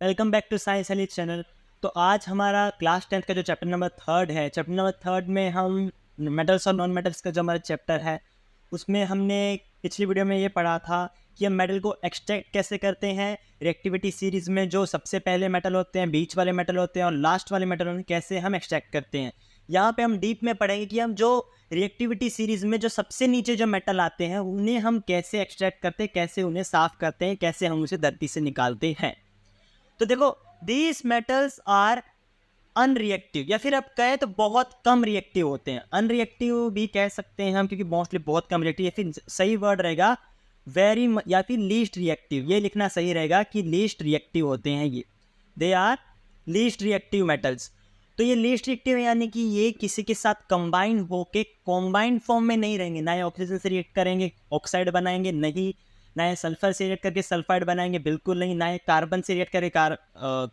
Welcome back to science ally channel. तो आज हमारा क्लास 10th का जो चैप्टर नंबर 3 है, चैप्टर नंबर 3 में हम मेटल्स और नॉन मेटल्स का जो हमारा चैप्टर है उसमें हमने पिछली वीडियो में ये पढ़ा था कि हम मेटल को एक्सट्रैक्ट कैसे करते हैं। रिएक्टिविटी सीरीज़ में जो सबसे पहले मेटल होते हैं, बीच वाले मेटल होते हैं और लास्ट वाले मेटल होते हैं, कैसे हम एक्सट्रैक्ट करते हैं। यहाँ पे हम डीप में पढ़ेंगे कि हम जो रिएक्टिविटी सीरीज़ में जो सबसे नीचे जो मेटल आते हैं उन्हें हम कैसे एक्सट्रैक्ट करते हैं, कैसे उन्हें साफ़ करते हैं, कैसे हम उसे धरती से निकालते हैं। तो देखो, दीज मेटल्स आर अनरिएक्टिव, या फिर आप कहें तो बहुत कम रिएक्टिव होते हैं। अनरिएक्टिव भी कह सकते हैं हम, क्योंकि मोस्टली बहुत कम रिएक्टिव, या फिर सही वर्ड रहेगा वेरी, या फिर लीस्ट रिएक्टिव। ये लिखना सही रहेगा कि लीस्ट रिएक्टिव होते हैं ये, they are least reactive metals. तो ये लीस्ट रिएक्टिव यानी कि ये किसी के साथ कंबाइन होके कॉम्बाइंड फॉर्म में नहीं रहेंगे। ना ये ऑक्सीजन से रिएक्ट करेंगे ऑक्साइड बनाएंगे, नहीं। ना ये सल्फर से रिएक्ट करके सल्फाइड बनाएंगे, बिल्कुल नहीं। ना ये कार्बन से रिएक्ट करके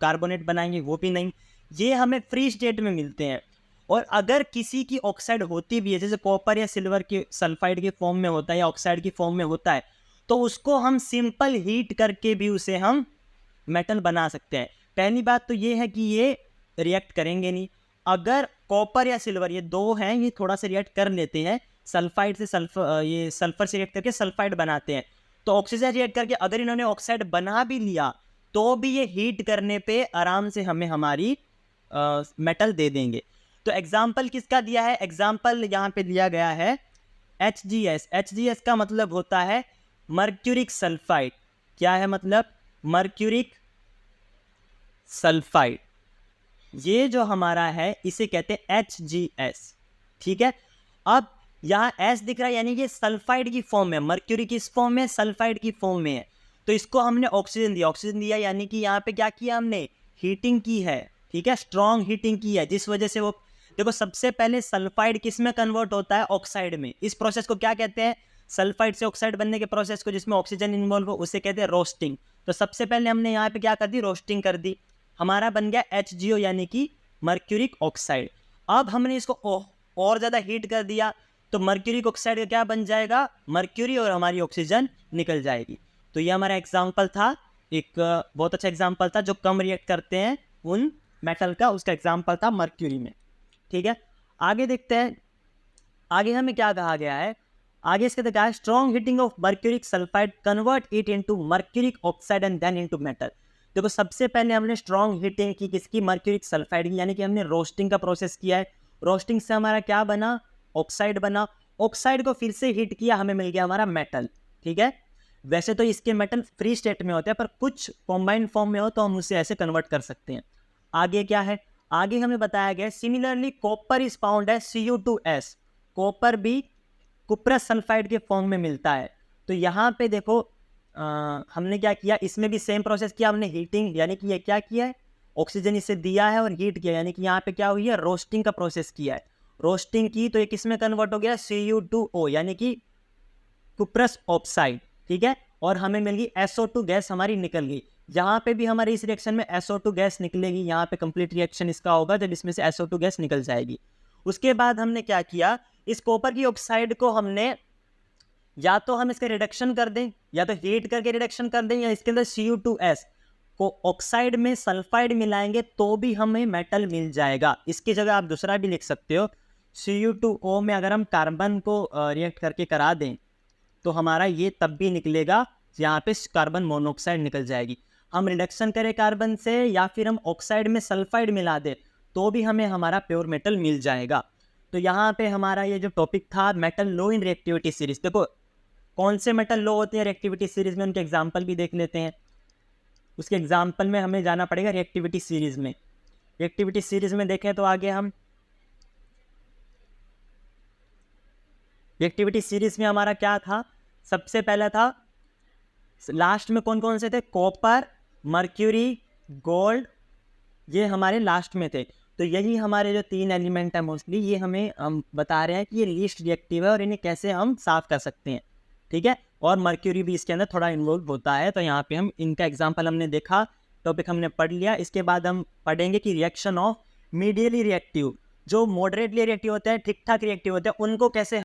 कार्बोनेट बनाएंगे, वो भी नहीं। ये हमें फ्री स्टेट में मिलते हैं। और अगर किसी की ऑक्साइड होती भी है, जैसे कॉपर या सिल्वर के सल्फाइड के फॉर्म में होता है या ऑक्साइड की फॉर्म में होता है, तो उसको हम सिंपल हीट करके भी उसे हम मेटल बना सकते हैं। पहली बात तो ये है कि ये रिएक्ट करेंगे नहीं। अगर कॉपर या सिल्वर ये दो हैं, ये थोड़ा सा रिएक्ट कर लेते हैं, सल्फाइड से ये सल्फर से रिएक्ट करके सल्फाइड बनाते हैं, तो ऑक्सीजन रिएक्ट करके अगर इन्होंने ऑक्साइड बना भी लिया तो भी ये हीट करने पे आराम से हमें हमारी मेटल दे देंगे। तो एग्जाम्पल किसका दिया है? एग्जाम्पल यहाँ पे दिया गया है HGS। HGS का मतलब होता है मर्क्यूरिक सल्फाइड। क्या है मतलब? Mercuric sulphide. ये जो हमारा है इसे कहते हैं HGS। ठीक है, अब यहाँ S दिख रहा है, यानी कि सल्फाइड की फॉर्म में, मर्क्यूरी किस फॉर्म में? सल्फाइड की फॉर्म में है। तो इसको हमने ऑक्सीजन दिया, ऑक्सीजन दिया यानी कि यहाँ पे क्या किया हमने? हीटिंग की है। ठीक है, स्ट्रॉन्ग हीटिंग की है, जिस वजह से वो, देखो सबसे पहले सल्फाइड किस में कन्वर्ट होता है? ऑक्साइड में। इस प्रोसेस को क्या कहते हैं? सल्फाइड से ऑक्साइड बनने के प्रोसेस को, जिसमें ऑक्सीजन इन्वॉल्व हो, उसे कहते हैं रोस्टिंग। तो सबसे पहले हमने यहाँ पे क्या कर दी? रोस्टिंग कर दी। हमारा बन गया HGO यानी कि मर्क्यूरिक ऑक्साइड। अब हमने इसको और ज़्यादा हीट कर दिया तो मर्क्यूरिक ऑक्साइड का क्या बन जाएगा? मर्क्यूरी, और हमारी ऑक्सीजन निकल जाएगी। तो ये हमारा एग्जाम्पल था, एक बहुत अच्छा एग्जाम्पल था जो कम रिएक्ट करते हैं उन मेटल का, उसका एग्जाम्पल था मर्क्यूरी में। ठीक है, आगे देखते हैं। आगे हमें क्या कहा गया है? आगे इसके देखा है strong heating of mercuric sulphide convert it into mercuric oxide and then into metal. देखो, सबसे पहले हमने स्ट्रॉन्ग हीटिंग की किसकी? मर्क्यूरिक सल्फाइड की, यानी कि हमने रोस्टिंग का प्रोसेस किया है। रोस्टिंग से हमारा क्या बना? ऑक्साइड बना। ऑक्साइड को फिर से हीट किया, हमें मिल गया हमारा मेटल। ठीक है, वैसे तो इसके मेटल फ्री स्टेट में होते हैं, पर कुछ कॉम्बाइंड फॉर्म में हो तो हम उसे ऐसे कन्वर्ट कर सकते हैं। आगे क्या है? आगे हमें बताया गया सिमिलरली कॉपर इज फाउंड है Cu2S। कॉपर भी कुप्रस सल्फाइड के फॉर्म में मिलता है। तो यहाँ पे देखो, हमने क्या किया? इसमें भी सेम प्रोसेस किया हमने, हीटिंग, यानी कि ये क्या किया है? ऑक्सीजन इसे दिया है और हीट किया, यानी कि यहाँ पे क्या हुई है? रोस्टिंग का प्रोसेस किया है। रोस्टिंग की तो ये किस में कन्वर्ट हो गया? Cu2O यानी कि कुप्रस ऑक्साइड। ठीक है, और हमें मिल गई SO2 गैस, हमारी निकल गई। यहाँ पे भी हमारे इस रिएक्शन में SO2 गैस निकलेगी। यहाँ पे कंप्लीट रिएक्शन इसका होगा जब इसमें से SO2 गैस निकल जाएगी। उसके बाद हमने क्या किया? इस कॉपर की ऑक्साइड को हमने, या तो हम इसका रिडक्शन कर दें, या तो हीट करके रिडक्शन कर दें, या इसके अंदर Cu2S को ऑक्साइड में सल्फाइड मिलाएंगे तो भी हमें मेटल मिल जाएगा। इसकी जगह आप दूसरा भी लिख सकते हो, Cu2O में अगर हम कार्बन को रिएक्ट करके करा दें तो हमारा ये तब भी निकलेगा, यहाँ पे कार्बन मोनोऑक्साइड निकल जाएगी। हम रिडक्शन करें कार्बन से, या फिर हम ऑक्साइड में सल्फाइड मिला दें तो भी हमें हमारा प्योर मेटल मिल जाएगा। तो यहाँ पे हमारा ये जो टॉपिक था मेटल लो इन रिएक्टिविटी सीरीज। देखो, कौन से मेटल लो होते हैं रिएक्टिविटी सीरीज में, उनके एग्जाम्पल भी देख लेते हैं। उसके एग्जाम्पल में हमें जाना पड़ेगा रिएक्टिविटी सीरीज में। रिएक्टिविटी सीरीज में देखें तो आगे हम रिएक्टिविटी सीरीज में हमारा क्या था? सबसे पहला था, लास्ट में कौन कौन से थे? कॉपर, मर्क्यूरी, गोल्ड, ये हमारे लास्ट में थे। तो यही हमारे जो 3 एलिमेंट है मोस्टली, ये हमें हम बता रहे हैं कि ये लीस्ट रिएक्टिव है और इन्हें कैसे हम साफ कर सकते हैं। ठीक है, और मर्क्यूरी भी इसके अंदर थोड़ा इन्वॉल्व होता है। तो यहाँ पे हम इनका एग्जाम्पल हमने देखा, टॉपिक हमने पढ़ लिया। इसके बाद हम पढ़ेंगे कि रिएक्शन ऑफ मीडियली रिएक्टिव, जो मॉडरेटली रिएक्टिव होते हैं, ठीक ठाक रिएक्टिव होते हैं, उनको कैसे